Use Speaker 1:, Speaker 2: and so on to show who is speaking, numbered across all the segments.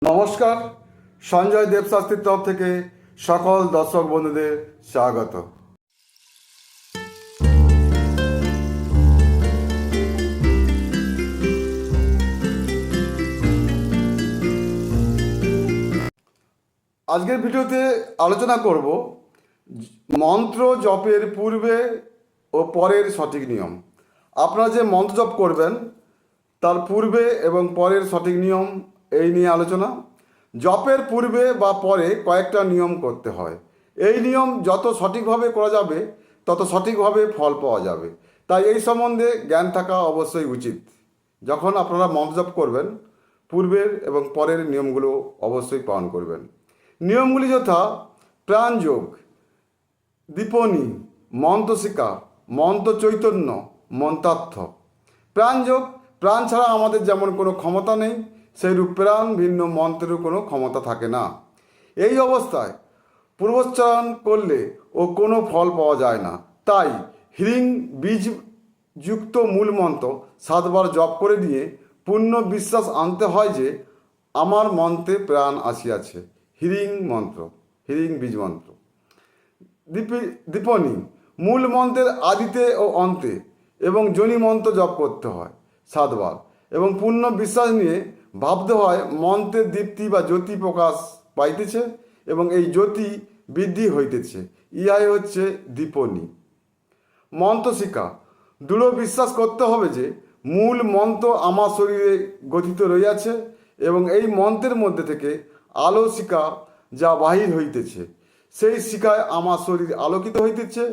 Speaker 1: নমস্কার, সঞ্জয় দেবশাস্ত্রীর তরফ থেকে সকল দর্শক বন্ধুদের স্বাগত। আজকের ভিডিওতে আলোচনা করব মন্ত্র জপের পূর্বে ও পরের সঠিক নিয়ম। আপনারা যে মন্ত্র জপ করবেন তার পূর্বে এবং পরের সঠিক নিয়ম এই নিয়ে আলোচনা। জপের পূর্বে বা পরে কয়েকটা নিয়ম করতে হয়। এই নিয়ম যত সঠিকভাবে করা যাবে তত সঠিকভাবে ফল পাওয়া যাবে, তাই এই সম্বন্ধে জ্ঞান থাকা অবশ্যই উচিত। যখন আপনারা মন্ত্র জপ করবেন পূর্বের এবং পরের নিয়মগুলো অবশ্যই পালন করবেন। নিয়মগুলি যথা প্রাণযোগ, দীপনী, মন্ত্রশিকা, মন্ত্র চৈতন্য, মন্ত্রার্থ। প্রাণযোগ, প্রাণ ছাড়া আমাদের যেমন কোনো ক্ষমতা নেই, সেইরূপ প্রাণ ভিন্ন মন্ত্রেরও কোনো ক্ষমতা থাকে না। এই অবস্থায় পূর্বোচ্চারণ করলে ও কোনো ফল পাওয়া যায় না, তাই হ্রিং বীজযুক্ত মূল মন্ত্র 7 বার জপ করে দিয়ে পূর্ণ বিশ্বাস আনতে হয় যে আমার মন্ত্রে প্রাণ আসিয়াছে। হ্রিং মন্ত্র, হ্রিং বীজ মন্ত্র। দীপনী, মূল মন্ত্রের আদিতে ও অন্তে এবং যোনি মন্ত্র জপ করতে হয় 7 বার এবং পূর্ণ বিশ্বাস নিয়ে ভাবতে হয় মন্ত্রের দীপ্তি বা জ্যোতি প্রকাশ পাইতেছে এবং এই জ্যোতি বৃদ্ধি হইতেছে, ইহাই হচ্ছে দীপনী। মন্ত্রশিকা, দৃঢ় বিশ্বাস করতে হবে যে মূল মন্ত্র আমার শরীরে গঠিত রইয়াছে এবং এই মন্ত্রের মধ্যে থেকে আলো শিখা যা বাহির হইতেছে সেই শিখায় আমার শরীর আলোকিত হইতেছে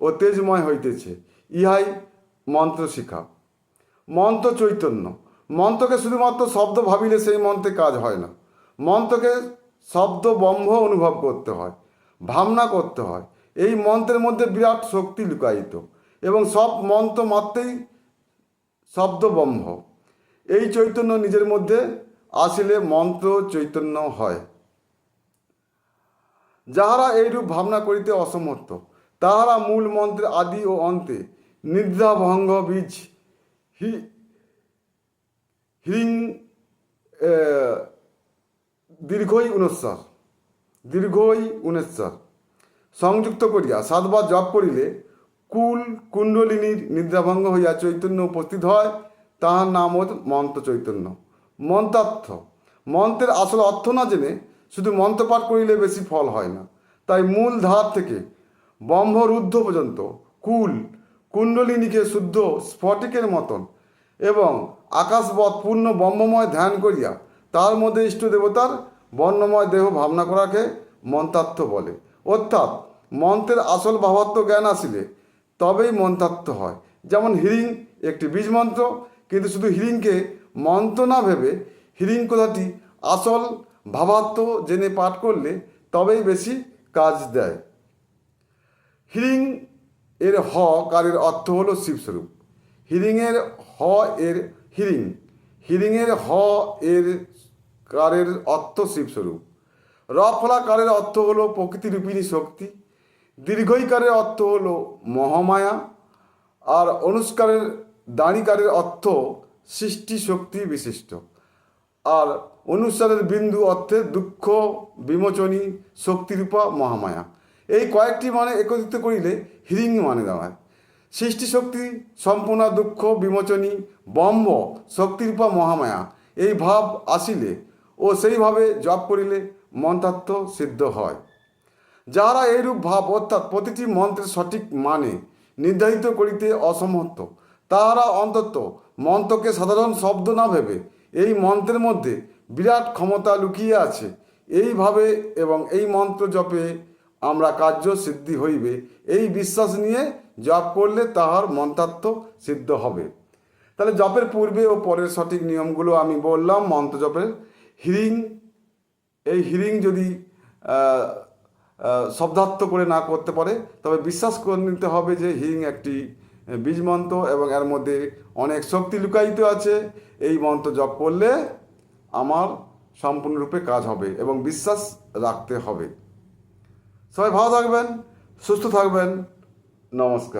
Speaker 1: ও তেজময় হইতেছে, ইহাই মন্ত্র শিখা। মন্ত্র চৈতন্য, মন্ত্রকে শুধুমাত্র শব্দ ভাবিলে সেই মন্ত্রে কাজ হয় না। মন্ত্রকে শব্দ ব্রহ্ম অনুভব করতে হয়, ভাবনা করতে হয়। এই মন্ত্রের মধ্যে বিরাট শক্তি লুকায়িত এবং সব মন্ত্র মাত্রেই শব্দ ব্রহ্ম। এই চৈতন্য নিজের মধ্যে আসিলে মন্ত্র চৈতন্য হয়। যাহারা এইরূপ ভাবনা করিতে অসমর্থ তাহারা মূল মন্ত্রের আদি ও অন্তে নিদ্রাভঙ্গ বীজ হ্রিং দীর্ঘই উনেশ্বর সংযুক্ত করিয়া 7 বার জপ করিলে কুণ্ডলিনীর নিদ্রাভঙ্গ হইয়া চৈতন্য উপস্থিত হয়, তাহার নাম হল মন্ত্র চৈতন্য। মন্ত্রার্থ, মন্ত্রের আসল অর্থ না জেনে শুধু মন্ত্রপাঠ করিলে বেশি ফল হয় না, তাই মূল ধার থেকে ব্রহ্মরুদ্ধ পর্যন্ত কুণ্ডলিনীকে শুদ্ধ স্ফটিকের মতন এবং আকাশবৎ পূর্ণ ব্রহ্মময় ধ্যান করিয়া তার মধ্যে ইষ্ট দেবতার বর্ণময় দেহ ভাবনা করাকে মন্ত্রার্থ বলে। অর্থাৎ মন্ত্রের আসল ভাবার্থ জ্ঞান আসিলে তবেই মন্ত্রার্থ হয়। যেমন হ্রিং একটি বীজ মন্ত্র, কিন্তু শুধু হ্রিংকে মন্ত্র না ভেবে হ্রিং কথাটি আসল ভাবার্থ জেনে পাঠ করলে তবেই বেশি কাজ দেয়। হ্রিং এর হ কারের অর্থ হলো শিবস্বরূপ। হ্রিংয়ের হ এর হ্রিংয়ের হ এর কারের অর্থ শিবস্বরূপ। রফলাকারের অর্থ হলো প্রকৃতিরূপিণী শক্তি। দীর্ঘইকারের অর্থ হলো মহামায়া। আর অনুষ্কারের দাঁড়িকারের অর্থ সৃষ্টি শক্তি বিশিষ্ট। আর অনুসারের বিন্দু অর্থে দুঃখ বিমোচনী শক্তিরূপা মহামায়া। এই কয়েকটি মানে একত্রিত করিলে হ্রিং মানে দাঁড়ায়। সৃষ্টি শক্তি সম্পূর্ণ দুঃখ বিমোচনী ব্রহ্ম শক্তিরূপা মহামায়া, এই ভাব আসিলে ও সেইভাবে জপ করিলে মন্ত্রার্থ সিদ্ধ হয়। যাহারা এইরূপ ভাব অর্থাৎ প্রতিটি মন্ত্রের সঠিক মানে নির্ধারিত করিতে অসমর্থ তাহারা অন্তত মন্ত্রকে সাধারণ শব্দ না ভেবে এই মন্ত্রের মধ্যে বিরাট ক্ষমতা লুকিয়ে আছে এইভাবে এবং এই মন্ত্র জপে আমরা কার্য সিদ্ধি হইবে এই বিশ্বাস নিয়ে জপ করলে তাহার মন্ত্রার্থ সিদ্ধ হবে। তাহলে জপের পূর্বে ও পরের সঠিক নিয়মগুলো আমি বললাম। মন্ত্র জপের এই হ্রিং যদি শব্দার্থ করে না করতে পারে তবে বিশ্বাস করে নিতে হবে যে হ্রিং একটি বীজ মন্ত্র এবং এর মধ্যে অনেক শক্তি লুকায়িত আছে। এই মন্ত্র জপ করলে আমার সম্পূর্ণরূপে কাজ হবে এবং বিশ্বাস রাখতে হবে। সবাই ভালো থাকবেন, সুস্থ থাকবেন। নমস্কার।